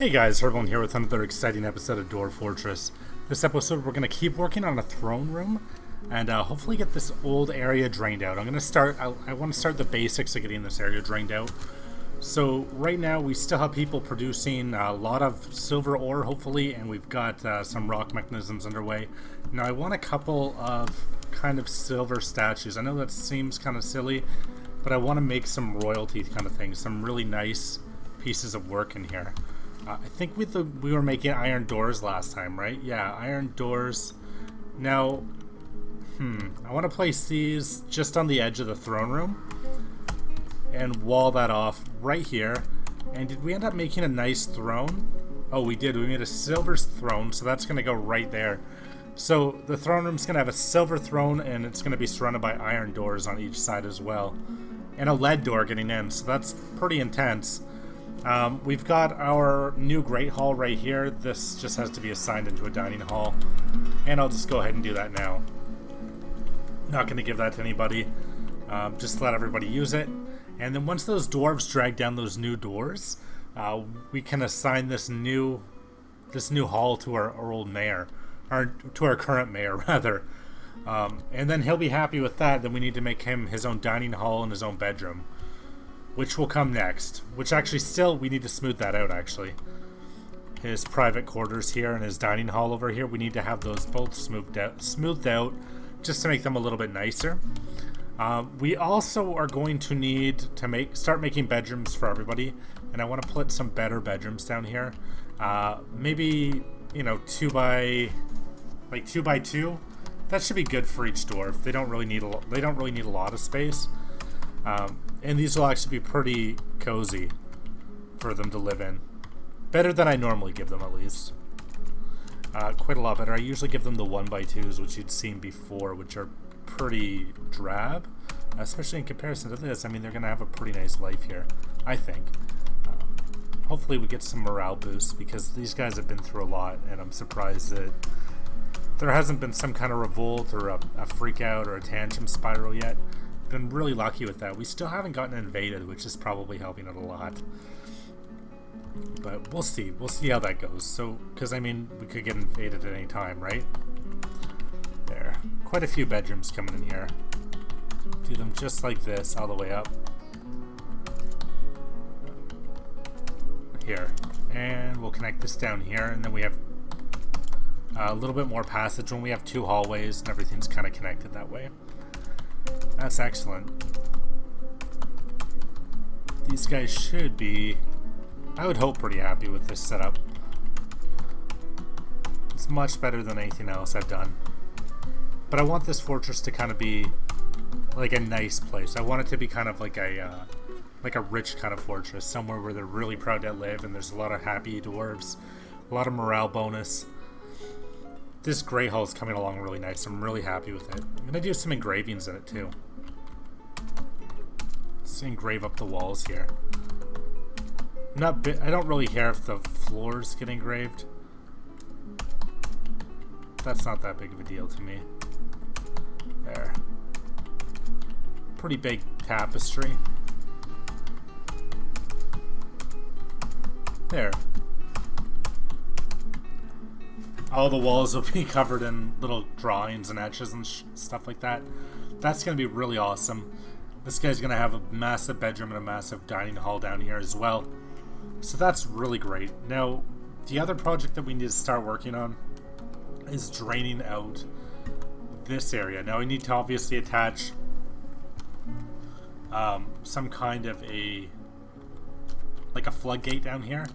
Hey guys, Herblin here with another exciting episode of Dwarf Fortress. This episode we're going to keep working on a throne room and hopefully get this old area drained out. I want to start the basics of getting this area drained out. So right now we still have people producing a lot of silver ore hopefully, and we've got some rock mechanisms underway. Now I want a couple of kind of silver statues. I know that seems kind of silly, but I want to make some royalty kind of things, some really nice pieces of work in here. I think we were making iron doors last time, right? Yeah, iron doors. Now, I want to place these just on the edge of the throne room and wall that off right here. And did we end up making a nice throne? Oh, we did. We made a silver throne, so that's going to go right there. So the throne room's going to have a silver throne, and it's going to be surrounded by iron doors on each side as well. And a lead door getting in, so that's pretty intense. We've got our new Great Hall right here. This just has to be assigned into a dining hall. And I'll just go ahead and do that now. Not going to give that to anybody. Just let everybody use it. And then once those dwarves drag down those new doors, we can assign this new hall to our old mayor. Or to our current mayor, rather. And then he'll be happy with that. Then we need to make him his own dining hall and his own bedroom, which will come next. Which actually still, we need to smooth that out actually. His private quarters here and his dining hall over here, we need to have those both smoothed out just to make them a little bit nicer. We also are going to need to start making bedrooms for everybody, and I want to put some better bedrooms down here. Maybe, 2 by 2. That should be good for each dwarf. They don't really need a lot of space. And these will actually be pretty cozy for them to live in. Better than I normally give them, at least. Quite a lot better. I usually give them the 1x2s, which you'd seen before, which are pretty drab. Especially in comparison to this. I mean, they're going to have a pretty nice life here, I think. Hopefully we get some morale boosts, because these guys have been through a lot, and I'm surprised that there hasn't been some kind of revolt or a freak out or a tantrum spiral yet. Been really lucky with that. We still haven't gotten invaded, which is probably helping it a lot. But we'll see. We'll see how that goes. So, because I mean, we could get invaded at any time, right? There. Quite a few bedrooms coming in here. Do them just like this, all the way up. Here. And we'll connect this down here, and then we have a little bit more passage when we have 2 hallways, and everything's kind of connected that way. That's excellent. These guys should be, I would hope, pretty happy with this setup. It's much better than anything else I've done. But I want this fortress to kind of be like a nice place. I want it to be kind of like a rich kind of fortress, somewhere where they're really proud to live and there's a lot of happy dwarves, a lot of morale bonus. This Grey Hall is coming along really nice. I'm really happy with it. I'm going to do some engravings in it too. Let's engrave up the walls here. I don't really care if the floors get engraved. That's not that big of a deal to me. There. Pretty big tapestry. There. All the walls will be covered in little drawings and etches and stuff like that. That's going to be really awesome. This guy's going to have a massive bedroom and a massive dining hall down here as well. So that's really great. Now, the other project that we need to start working on is draining out this area. Now, we need to obviously attach some kind of a floodgate down here,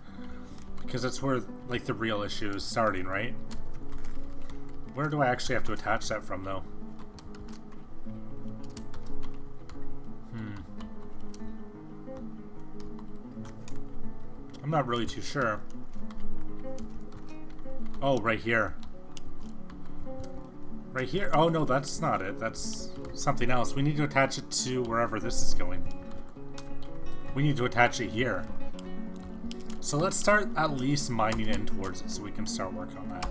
because that's where the real issue is starting, right? Where do I actually have to attach that from, though? I'm not really too sure. Oh, right here. Right here? Oh, no, that's not it. That's something else. We need to attach it to wherever this is going. We need to attach it here. So let's start at least mining in towards it so we can start working on that.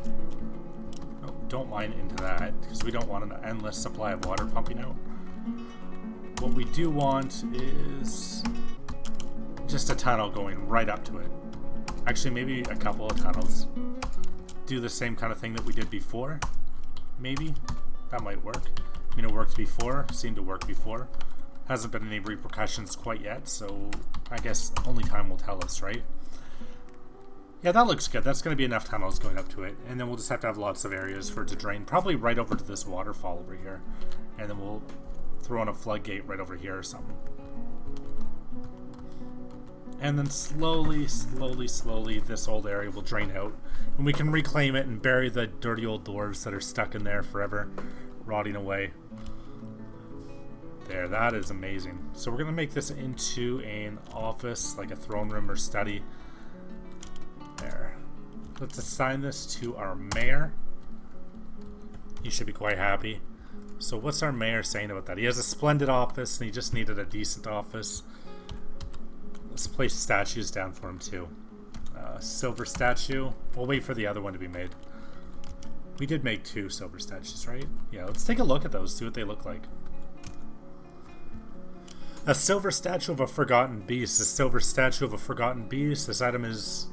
No, don't mine into that, because we don't want an endless supply of water pumping out. What we do want is just a tunnel going right up to it. Actually, maybe a couple of tunnels. Do the same kind of thing that we did before. Maybe. That might work. I mean, it worked before. Seemed to work before. Hasn't been any repercussions quite yet, so I guess only time will tell us, right? Yeah, that looks good. That's going to be enough tunnels going up to it. And then we'll just have to have lots of areas for it to drain. Probably right over to this waterfall over here. And then we'll throw in a floodgate right over here or something. And then slowly, this old area will drain out. And we can reclaim it and bury the dirty old dwarves that are stuck in there forever, rotting away. There, that is amazing. So we're going to make this into an office, like a throne room or study. There. Let's assign this to our mayor. He should be quite happy. So what's our mayor saying about that? He has a splendid office and he just needed a decent office. Let's place statues down for him too. Silver statue. We'll wait for the other one to be made. We did make 2 silver statues, right? Yeah, let's take a look at those, see what they look like. A silver statue of a forgotten beast. A silver statue of a forgotten beast. This item is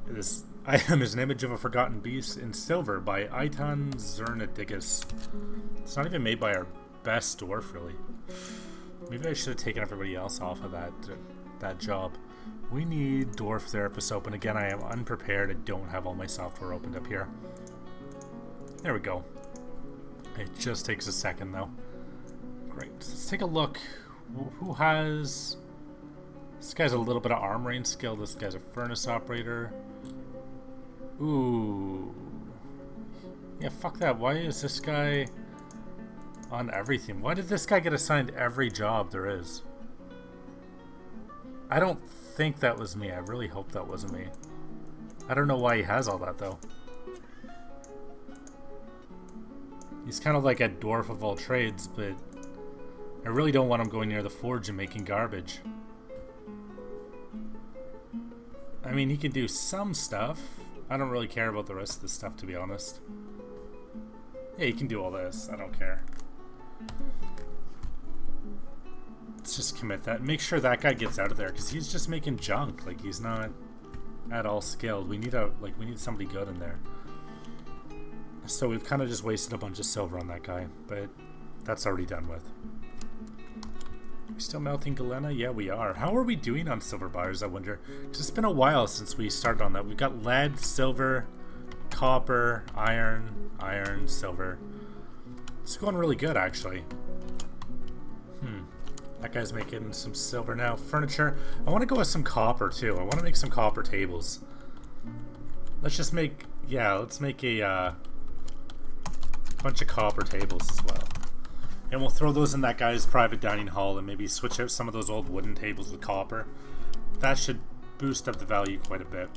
an image of a forgotten beast in silver by Eitan Zernadigus. It's not even made by our best dwarf, really. Maybe I should have taken everybody else off of that job. We need dwarf therapists open. Again, I am unprepared. I don't have all my software opened up here. There we go. It just takes a second, though. Great. Let's take a look. Who has... This guy's a little bit of arm range skill. This guy's a furnace operator. Ooh. Yeah, fuck that. Why is this guy on everything? Why did this guy get assigned every job there is? I don't think that was me. I really hope that wasn't me. I don't know why he has all that, though. He's kind of like a dwarf of all trades, but I really don't want him going near the forge and making garbage. I mean, he can do some stuff. I don't really care about the rest of the stuff, to be honest. Yeah, he can do all this. I don't care. Let's just commit that. Make sure that guy gets out of there, because he's just making junk. Like, he's not at all skilled. We need somebody good in there. So we've kind of just wasted a bunch of silver on that guy, but that's already done with. Are we still melting galena? Yeah, we are. How are we doing on silver bars, I wonder? Because it's been a while since we started on that. We've got lead, silver, copper, iron, silver. It's going really good, actually. That guy's making some silver now. Furniture. I want to go with some copper, too. I want to make some copper tables. Let's just make... Yeah, let's make a bunch of copper tables as well. And we'll throw those in that guy's private dining hall and maybe switch out some of those old wooden tables with copper. That should boost up the value quite a bit.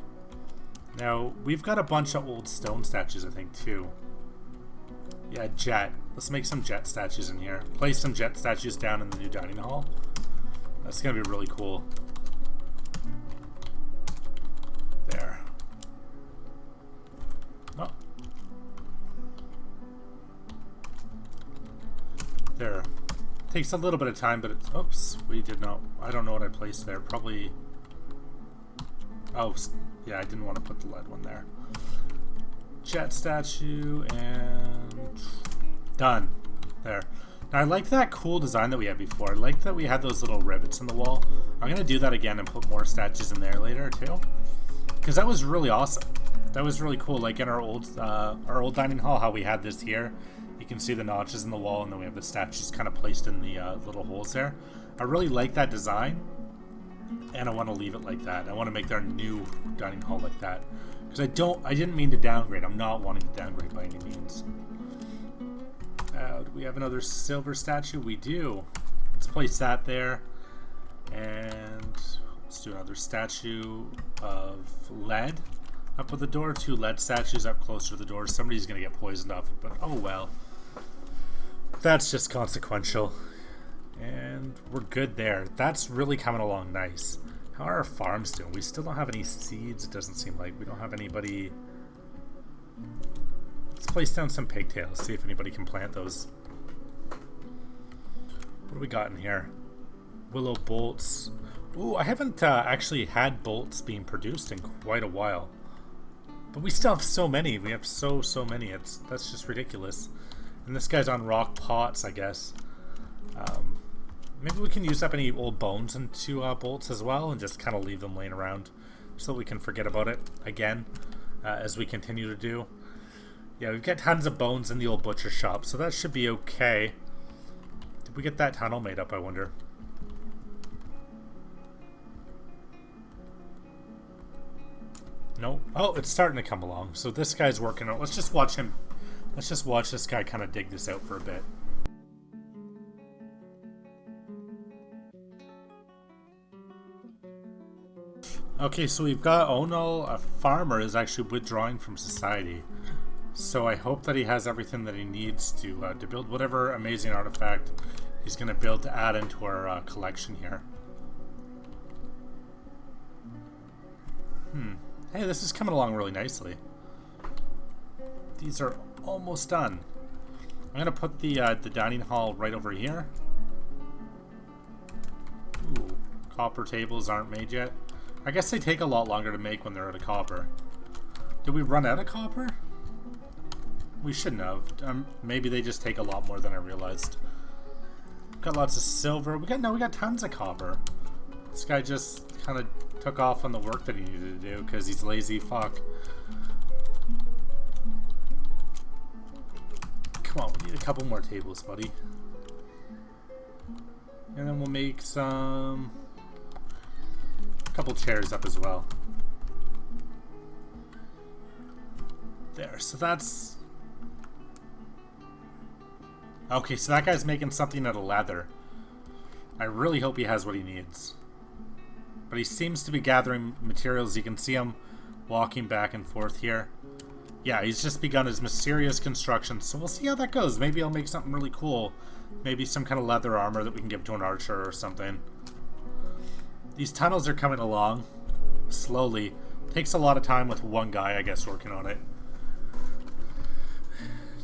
Now, we've got a bunch of old stone statues, I think, too. Yeah, jet. Let's make some jet statues in here. Place some jet statues down in the new dining hall. That's going to be really cool. There. Oh. There. Takes a little bit of time, but it's... Oops. We did not... I don't know what I placed there. Probably... Oh, yeah, I didn't want to put the lead one there. Jet statue, and... Done. There. Now, I like that cool design that we had before. I like that we had those little rivets in the wall. I'm going to do that again and put more statues in there later, too. Because that was really awesome. That was really cool. Like in our old dining hall, how we had this here. You can see the notches in the wall, and then we have the statues kind of placed in the little holes there. I really like that design, and I want to leave it like that. I want to make our new dining hall like that. Because I didn't mean to downgrade. I'm not wanting to downgrade by any means. Do we have another silver statue? We do. Let's place that there. And let's do another statue of lead up at the door. 2 lead statues up closer to the door. Somebody's going to get poisoned off it, but oh well. That's just consequential. And we're good there. That's really coming along nice. How are our farms doing? We still don't have any seeds, it doesn't seem like. We don't have anybody... Let's place down some pigtails, see if anybody can plant those. What do we got in here? Willow bolts. Ooh, I haven't actually had bolts being produced in quite a while. But we still have so many. We have so many. That's just ridiculous. And this guy's on rock pots, I guess. Maybe we can use up any old bones into bolts as well and just kind of leave them laying around so that we can forget about it again as we continue to do. Yeah, we've got tons of bones in the old butcher shop, so that should be okay. Did we get that tunnel made up, I wonder? No. Oh, it's starting to come along. So this guy's working on. Let's just watch him. Let's just watch this guy kind of dig this out for a bit. Okay, so we've got Onal, a farmer, is actually withdrawing from society. So I hope that he has everything that he needs to build whatever amazing artifact he's going to build to add into our collection here. Hey, this is coming along really nicely. These are almost done. I'm going to put the dining hall right over here. Ooh, copper tables aren't made yet. I guess they take a lot longer to make when they're out of copper. Did we run out of copper? We shouldn't have. Maybe they just take a lot more than I realized. Got lots of silver. We got tons of copper. This guy just kind of took off on the work that he needed to do because he's lazy fuck. Come on, we need a couple more tables, buddy. And then we'll make a couple chairs up as well. There, so that's... Okay, so that guy's making something out of leather. I really hope he has what he needs. But he seems to be gathering materials. You can see him walking back and forth here. Yeah, he's just begun his mysterious construction, so we'll see how that goes. Maybe I'll make something really cool. Maybe some kind of leather armor that we can give to an archer or something. These tunnels are coming along slowly. Takes a lot of time with one guy, I guess, working on it.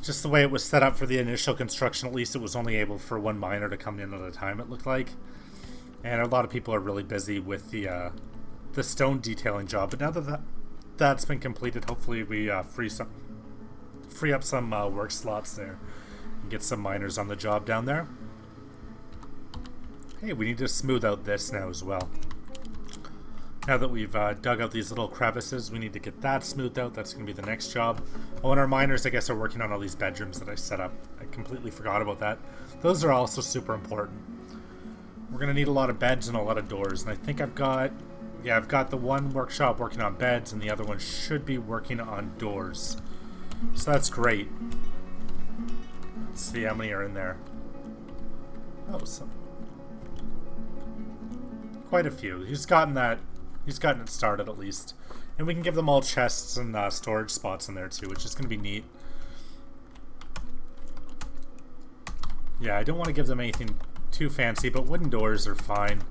Just the way it was set up for the initial construction, at least it was only able for one miner to come in at a time, it looked like. And a lot of people are really busy with the stone detailing job. But now that that's been completed, hopefully we free up some work slots there and get some miners on the job down there. Hey, we need to smooth out this now as well. Now that we've dug out these little crevices, we need to get that smoothed out. That's going to be the next job. Oh, and our miners, I guess, are working on all these bedrooms that I set up. I completely forgot about that. Those are also super important. We're going to need a lot of beds and a lot of doors. And I think I've got the one workshop working on beds, and the other one should be working on doors. So that's great. Let's see how many are in there. Oh, quite a few. He's gotten it started at least. And we can give them all chests and storage spots in there too, which is going to be neat. Yeah, I don't want to give them anything too fancy, but wooden doors are fine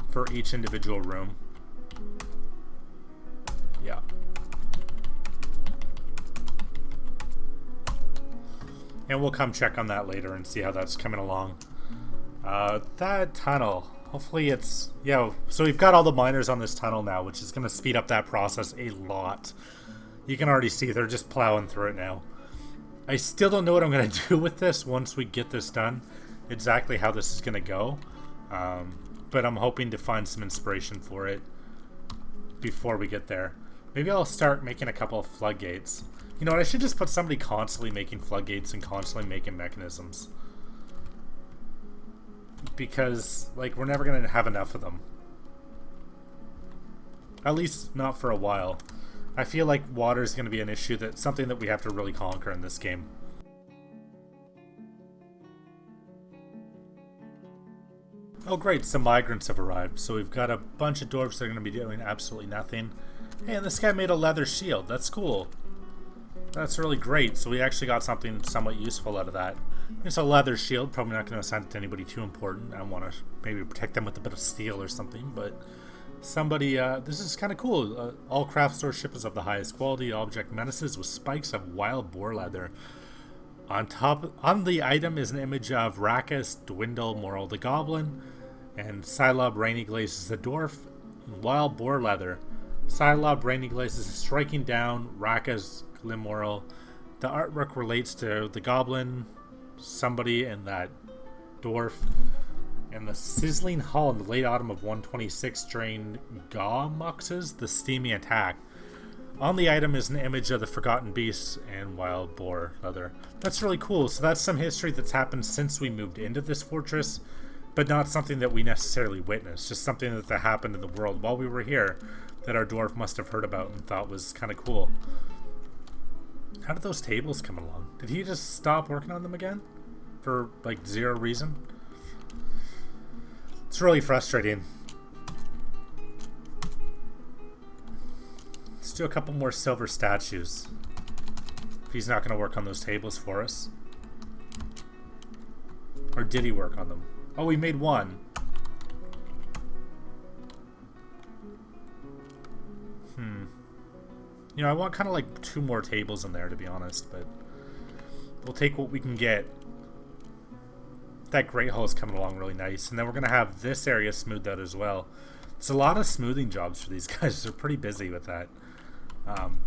for each individual room. Yeah. And we'll come check on that later and see how that's coming along. That tunnel. Hopefully it's... Yeah, so we've got all the miners on this tunnel now, which is going to speed up that process a lot. You can already see they're just plowing through it now. I still don't know what I'm going to do with this once we get this done. Exactly how this is going to go. But I'm hoping to find some inspiration for it before we get there. Maybe I'll start making a couple of floodgates. You know what, I should just put somebody constantly making floodgates and constantly making mechanisms. Because, like, we're never going to have enough of them. At least not for a while. I feel like water is going to be an issue, something that we have to really conquer in this game. Oh great, some migrants have arrived. So we've got a bunch of dwarves that are going to be doing absolutely nothing. Hey, and this guy made a leather shield. That's cool. That's really great. So we actually got something somewhat useful out of that. It's a leather shield. Probably not going to assign it to anybody too important. I want to maybe protect them with a bit of steel or something. But somebody, this is kind of cool. All craft store ship is of the highest quality. Object menaces with spikes of wild boar leather. On the item is an image of Rackus Dwindle Moral the Goblin. And Psylob Rainy Glaze is the dwarf. And Wild Boar Leather. Psylob Rainy Glaze is striking down Raka's Glimmoral. The artwork relates to the goblin, somebody, and that dwarf. And the Sizzling Hull in the late autumn of 126 drained Gawmuxes, the steamy attack. On the item is an image of the Forgotten Beast and Wild Boar Leather. That's really cool. So that's some history that's happened since we moved into this fortress, but not something that we necessarily witnessed. Just something that happened in the world while we were here that our dwarf must have heard about and thought was kind of cool. How did those tables come along? Did he just stop working on them again? For like zero reason? It's really frustrating. Let's do a couple more silver statues. If he's not going to work on those tables for us. Or did he work on them? Oh, we made one. You know, I want kind of like 2 more tables in there, to be honest, but we'll take what we can get. That Great Hall is coming along really nice. And then we're going to have this area smoothed out as well. It's a lot of smoothing jobs for these guys. They're pretty busy with that.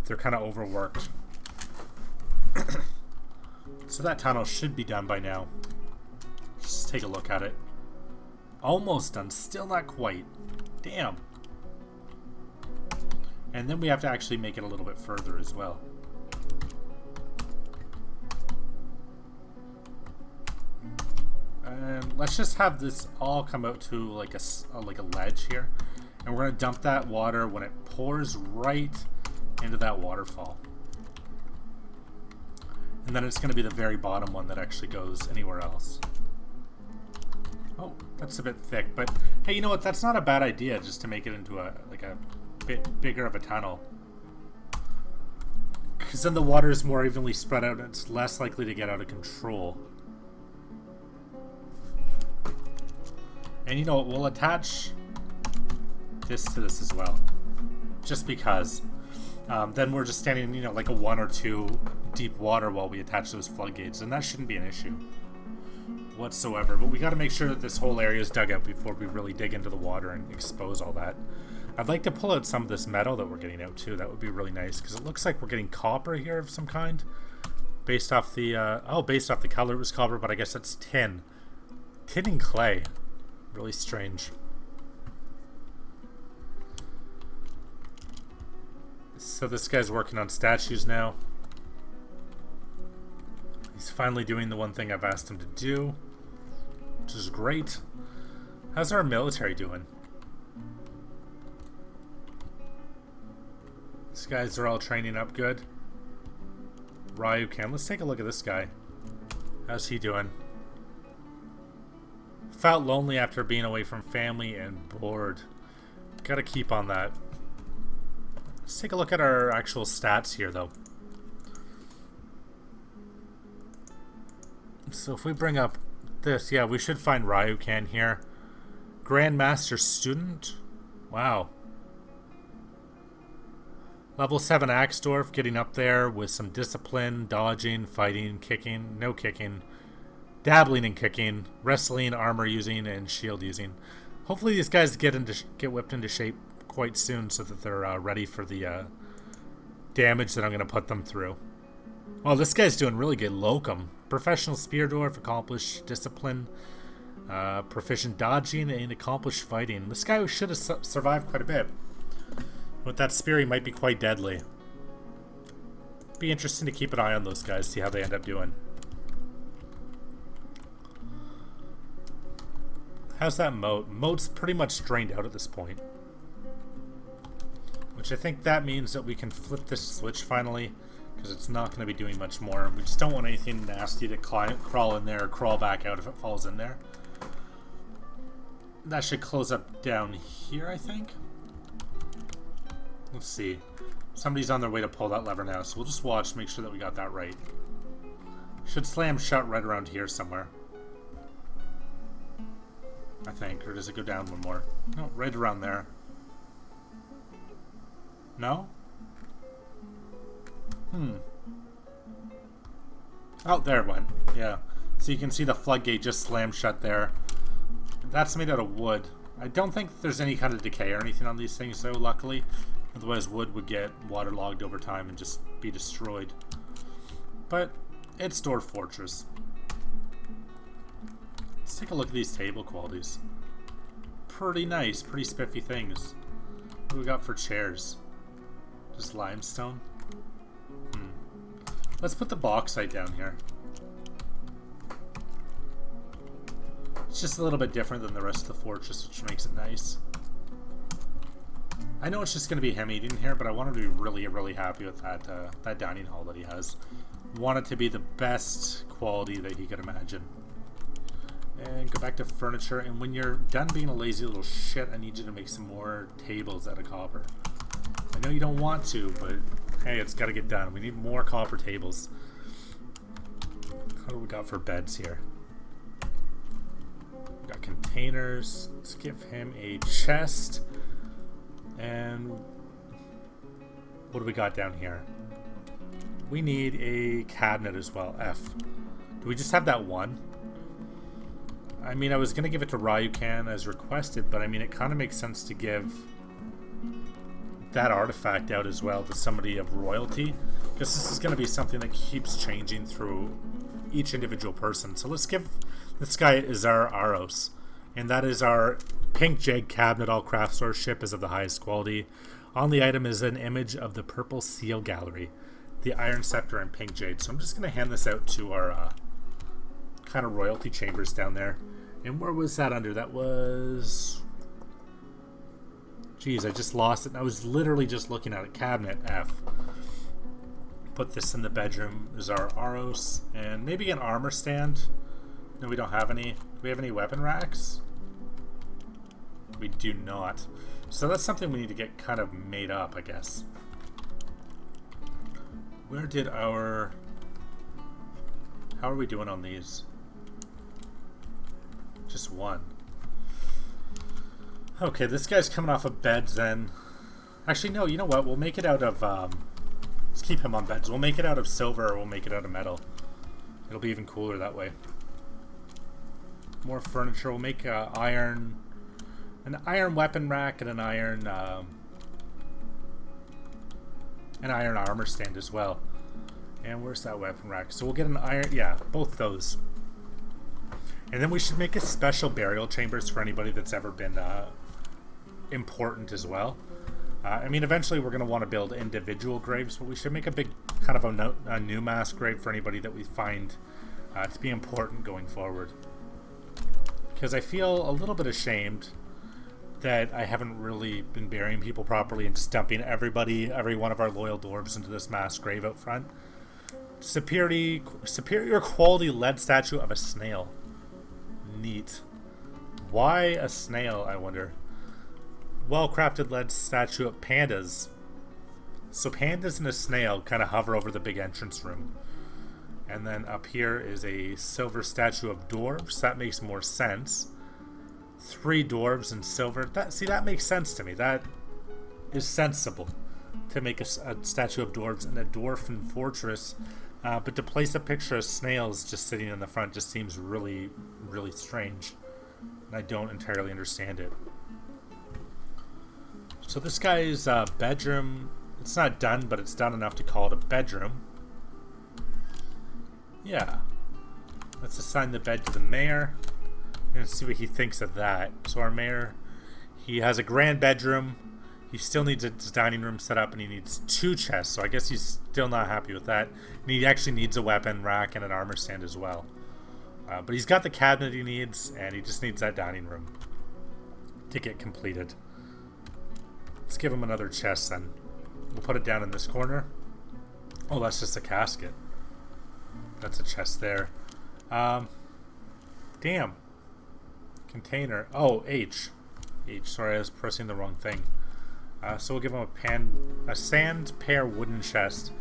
They're kind of overworked. So that tunnel should be done by now. Just take a look at it. Almost done. Still not quite. Damn. And then we have to actually make it a little bit further as well. And let's just have this all come out to like a ledge here. And we're going to dump that water when it pours right into that waterfall. And then it's going to be the very bottom one that actually goes anywhere else. Oh, that's a bit thick. But hey, you know what? That's not a bad idea, just to make it into a bit bigger of a tunnel. Because then the water is more evenly spread out and it's less likely to get out of control. And you know what? We'll attach this to this as well. Just because. Then we're just standing, you know, like a 1 or 2 deep water while we attach those floodgates. And that shouldn't be an issue whatsoever. But we got to make sure that this whole area is dug out before we really dig into the water and expose all that. I'd like to pull out some of this metal that we're getting out too. That would be really nice because it looks like we're getting copper here of some kind. Based off the, based off the color it was copper, but I guess that's tin. Tin and clay. Really strange. So this guy's working on statues now. He's finally doing the one thing I've asked him to do, which is great. How's our military doing? These guys are all training up good. Ryukan. Let's take a look at this guy. How's he doing? Felt lonely after being away from family and bored. Gotta keep on that. Let's take a look at our actual stats here, though. So if we bring up this, yeah, we should find Ryukan here. Grandmaster Student. Wow. Level 7 Axe Dwarf, getting up there with some discipline, dodging, fighting, kicking, no kicking, dabbling in kicking, wrestling, armor using, and shield using. Hopefully these guys get whipped into shape quite soon so that they're ready for the damage that I'm going to put them through. Well, this guy's doing really good. Locum. Professional Spear Dwarf, accomplished discipline, proficient dodging, and accomplished fighting. This guy should have survived quite a bit. With that spear, he might be quite deadly. Be interesting to keep an eye on those guys, see how they end up doing. How's that moat? Moat's pretty much drained out at this point. Which I think that means that we can flip this switch finally, because it's not going to be doing much more. We just don't want anything nasty to crawl in there or crawl back out if it falls in there. That should close up down here, I think. Let's see. Somebody's on their way to pull that lever now, so we'll just watch, make sure that we got that right. Should slam shut right around here somewhere, I think. Or does it go down one more? No, right around there. No? Oh, there it went. Yeah. So you can see the floodgate just slammed shut there. That's made out of wood. I don't think there's any kind of decay or anything on these things, though, luckily. Otherwise, wood would get waterlogged over time and just be destroyed. But it's Dwarf Fortress. Let's take a look at these table qualities. Pretty nice, pretty spiffy things. What do we got for chairs? Just limestone? Let's put the bauxite down here. It's just a little bit different than the rest of the fortress, which makes it nice. I know it's just going to be him eating here, but I want him to be really, really happy with that dining hall that he has. Want it to be the best quality that he could imagine. And go back to furniture, and when you're done being a lazy little shit, I need you to make some more tables out of copper. I know you don't want to, but hey, it's got to get done. We need more copper tables. What do we got for beds here? We got containers. Let's give him a chest. And what do we got down here? We need a cabinet as well. F. Do we just have that one? I mean, I was going to give it to Ryukan as requested, but I mean, it kind of makes sense to give that artifact out as well to somebody of royalty, because this is going to be something that keeps changing through each individual person. So let's give this guy Izar Aros, and that is our pink jade cabinet. All craft store ship is of the highest quality. On the item is an image of the purple seal gallery, the iron scepter, and pink jade. So I'm just going to hand this out to our kind of royalty chambers down there. And where was that under? That was... Jeez, I just lost it. I was literally just looking at it. Cabinet F. Put this in the bedroom. Is our Aros. And maybe an armor stand. No, we don't have any. Do we have any weapon racks? We do not. So that's something we need to get kind of made up, I guess. Where did our... How are we doing on these? Just one. Okay, this guy's coming off of beds then. Actually, no, you know what? We'll make it out of... let's keep him on beds. We'll make it out of silver, or we'll make it out of metal. It'll be even cooler that way. More furniture. We'll make an iron weapon rack and an iron armor stand as well. And where's that weapon rack? So we'll get an iron... Yeah, both those. And then we should make a special burial chambers for anybody that's ever been important as well. I mean, eventually we're going to want to build individual graves, but we should make a big kind of a new mass grave for anybody that we find to be important going forward. Because I feel a little bit ashamed that I haven't really been burying people properly and just dumping every one of our loyal dwarves into this mass grave out front. Superior quality lead statue of a snail. Neat. Why a snail, I wonder? Well-crafted lead statue of pandas. So pandas and a snail kind of hover over the big entrance room. And then up here is a silver statue of dwarves. That makes more sense. 3 dwarves in silver. That makes sense to me. That is sensible to make a statue of dwarves in a dwarfen fortress. But to place a picture of snails just sitting in the front just seems really, really strange. And I don't entirely understand it. So this guy's bedroom, it's not done, but it's done enough to call it a bedroom. Yeah. Let's assign the bed to the mayor. And see what he thinks of that. So our mayor, he has a grand bedroom. He still needs his dining room set up, and he needs 2 chests. So I guess he's still not happy with that. And he actually needs a weapon rack and an armor stand as well. But he's got the cabinet he needs, and he just needs that dining room to get completed. Let's give him another chest then. We'll put it down in this corner. Oh, that's just a casket. That's a chest there. Damn. Container. Oh, H. Sorry, I was pressing the wrong thing. So we'll give him a sand pear wooden chest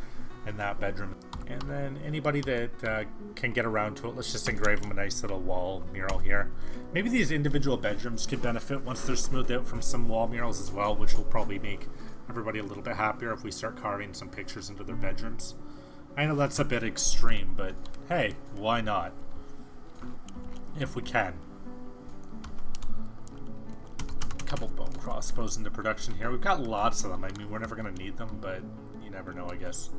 in that bedroom. And then anybody that can get around to it, let's just engrave him a nice little wall mural here. Maybe these individual bedrooms could benefit once they're smoothed out from some wall murals as well, which will probably make everybody a little bit happier if we start carving some pictures into their bedrooms. I know that's a bit extreme, but hey, why not? If we can. couple bone crossbows into production here. We've got lots of them. I mean, we're never going to need them, but you never know, I guess.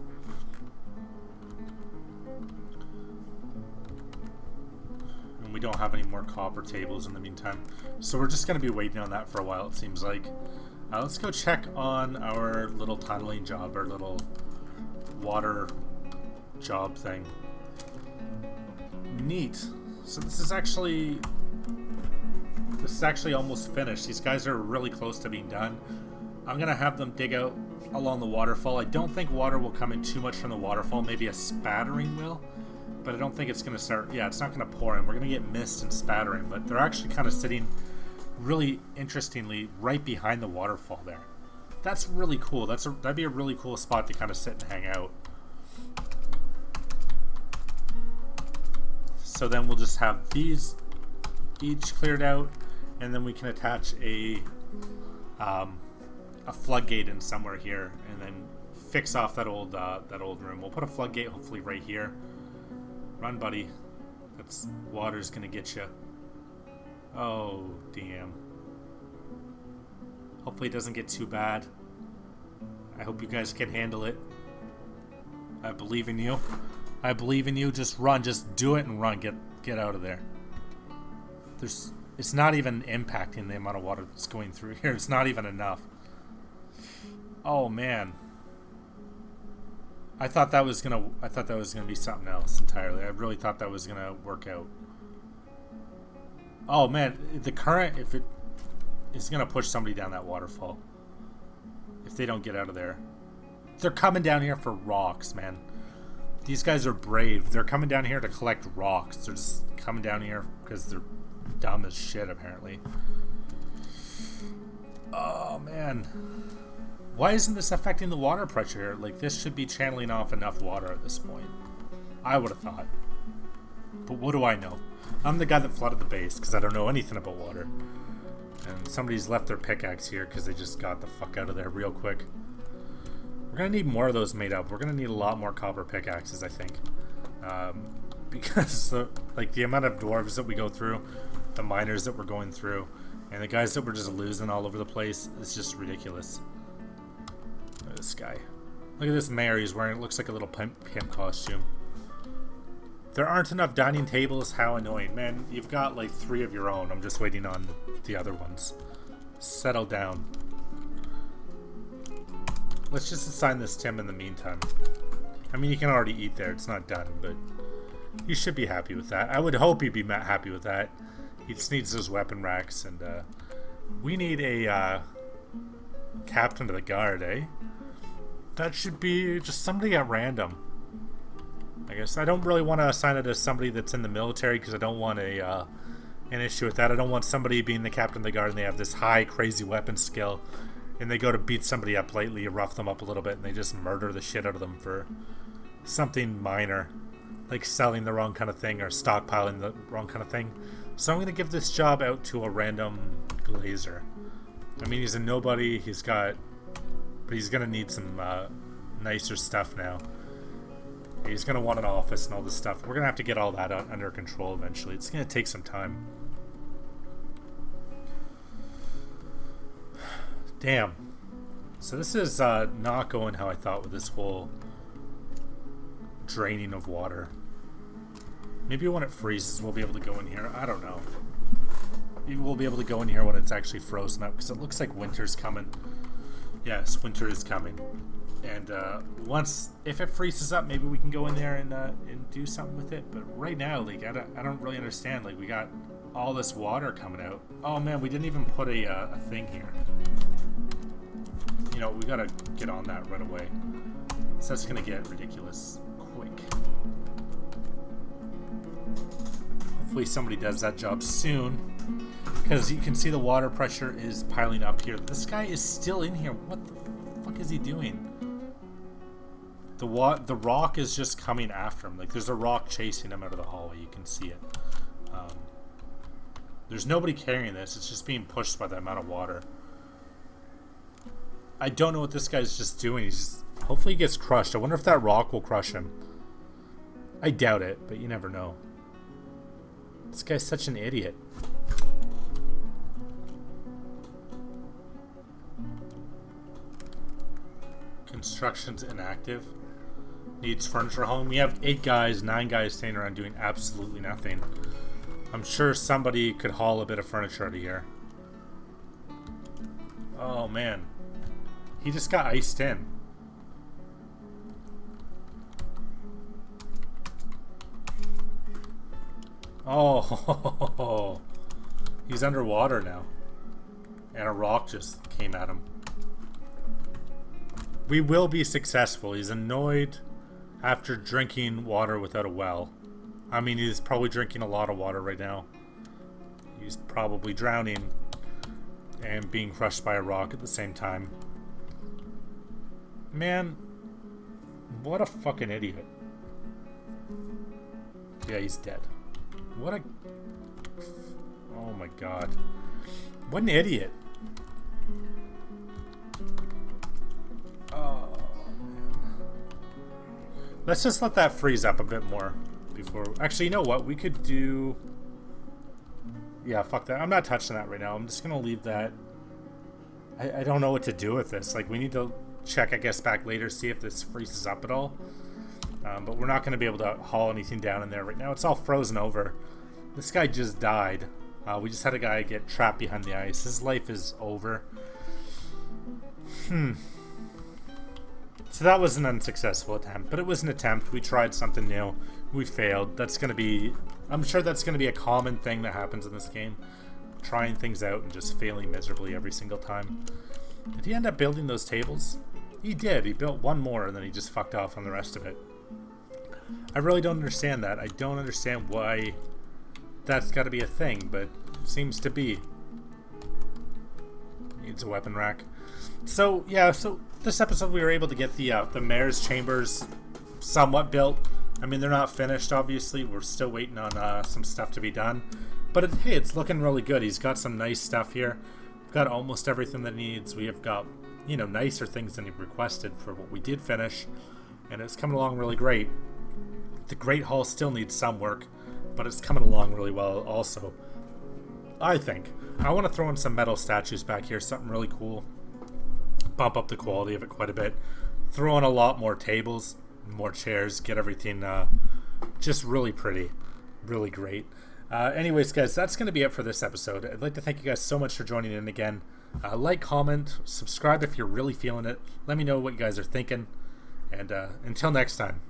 And we don't have any more copper tables in the meantime. So we're just going to be waiting on that for a while, it seems like. Let's go check on our little tunneling job, our little water job thing. Neat. So this is actually almost finished. These guys are really close to being done. I'm gonna have them dig out along the waterfall. I don't think water will come in too much from the waterfall. Maybe a spattering will, but I don't think it's gonna start. Yeah, it's not gonna pour in. We're gonna get mist and spattering, but they're actually kind of sitting really interestingly right behind the waterfall there. That's really cool. That'd be a really cool spot to kind of sit and hang out. So then we'll just have these each cleared out, and then we can attach a floodgate in somewhere here, and then fix off that old room. We'll put a floodgate hopefully right here. Run, buddy. That's water's gonna get you. Oh damn. Hopefully it doesn't get too bad. I hope you guys can handle it. I believe in you. I believe in you. Just run. Just do it and run. Get out of there. It's not even impacting the amount of water that's going through here. It's not even enough. Oh man. I thought that was gonna be something else entirely. I really thought that was gonna work out. Oh man, the current, if it's gonna push somebody down that waterfall. If they don't get out of there. They're coming down here for rocks, man. These guys are brave. They're coming down here to collect rocks. They're just coming down here because they're dumb as shit, apparently. Oh, man. Why isn't this affecting the water pressure here? Like, this should be channeling off enough water at this point. I would have thought. But what do I know? I'm the guy that flooded the base because I don't know anything about water. And somebody's left their pickaxe here because they just got the fuck out of there real quick. We're going to need more of those made up. We're going to need a lot more copper pickaxes, I think. Because the amount of dwarves that we go through, the miners that we're going through, and the guys that we're just losing all over the place, is just ridiculous. Look at this guy. Look at this mayor. He's wearing, it looks like a little pimp costume. There aren't enough dining tables. How annoying. Man, you've got like 3 of your own. I'm just waiting on the other ones. Settle down. Let's just assign this Tim in the meantime. I mean, you can already eat there. It's not done, but you should be happy with that. I would hope you'd be happy with that. He just needs those weapon racks, and we need a captain of the guard, eh? That should be just somebody at random. I guess I don't really want to assign it as somebody that's in the military because I don't want an issue with that. I don't want somebody being the captain of the guard and they have this high, crazy weapon skill, and they go to beat somebody up lately, rough them up a little bit, and they just murder the shit out of them for something minor, like selling the wrong kind of thing or stockpiling the wrong kind of thing. So I'm going to give this job out to a random glazer. I mean, he's a nobody. But he's going to need some nicer stuff now. He's going to want an office and all this stuff. We're going to have to get all that under control eventually. It's going to take some time. Damn. So this is not going how I thought with this whole draining of water. Maybe when it freezes we'll be able to go in here. I don't know. Maybe we'll be able to go in here when it's actually frozen up because it looks like winter's coming. Yes, winter is coming. And if it freezes up, maybe we can go in there and do something with it. But right now, like I don't really understand. Like we got all this water coming out. Oh man, we didn't even put a thing here. You know, we gotta get on that right away. So that's gonna get ridiculous quick. Hopefully somebody does that job soon, because you can see the water pressure is piling up here. This guy is still in here. What the fuck is he doing? The rock is just coming after him. Like there's a rock chasing him out of the hallway. You can see it. There's nobody carrying this. It's just being pushed by the amount of water. I don't know what this guy's just doing. Hopefully he gets crushed. I wonder if that rock will crush him. I doubt it, but you never know. This guy's such an idiot. Construction's inactive. Needs furniture home. We have 8 guys, 9 guys standing around doing absolutely nothing. I'm sure somebody could haul a bit of furniture out of here. Oh man. He just got iced in. Oh, he's underwater now. And a rock just came at him. We will be successful. He's annoyed after drinking water without a well. I mean, he's probably drinking a lot of water right now. He's probably drowning and being crushed by a rock at the same time. Man, what a fucking idiot. Yeah, he's dead. What a... Oh my god. What an idiot. Oh, man. Let's just let that freeze up a bit more before... Actually, you know what? We could do... Yeah, fuck that. I'm not touching that right now. I'm just gonna leave that. I don't know what to do with this. Like, we need to check, I guess, back later, see if this freezes up at all. But we're not going to be able to haul anything down in there right now. It's all frozen over. This guy just died. We just had a guy get trapped behind the ice. His life is over. So that was an unsuccessful attempt. But it was an attempt. We tried something new. We failed. That's going to be... I'm sure that's going to be a common thing that happens in this game. Trying things out and just failing miserably every single time. Did he end up building those tables? He did. He built one more and then he just fucked off on the rest of it. I really don't understand that. I don't understand why that's got to be a thing, but it seems to be. Needs a weapon rack. So, yeah, so this episode we were able to get the mayor's chambers somewhat built. I mean, they're not finished, obviously. We're still waiting on some stuff to be done. But, hey, it's looking really good. He's got some nice stuff here. We've got almost everything that he needs. We have got, you know, nicer things than he requested for what we did finish. And it's coming along really great. The Great Hall still needs some work, but it's coming along really well also, I think. I want to throw in some metal statues back here, something really cool. Bump up the quality of it quite a bit. Throw in a lot more tables, more chairs, get everything just really pretty, really great. Anyways, guys, that's going to be it for this episode. I'd like to thank you guys so much for joining in again. Like, comment, subscribe if you're really feeling it. Let me know what you guys are thinking. And until next time.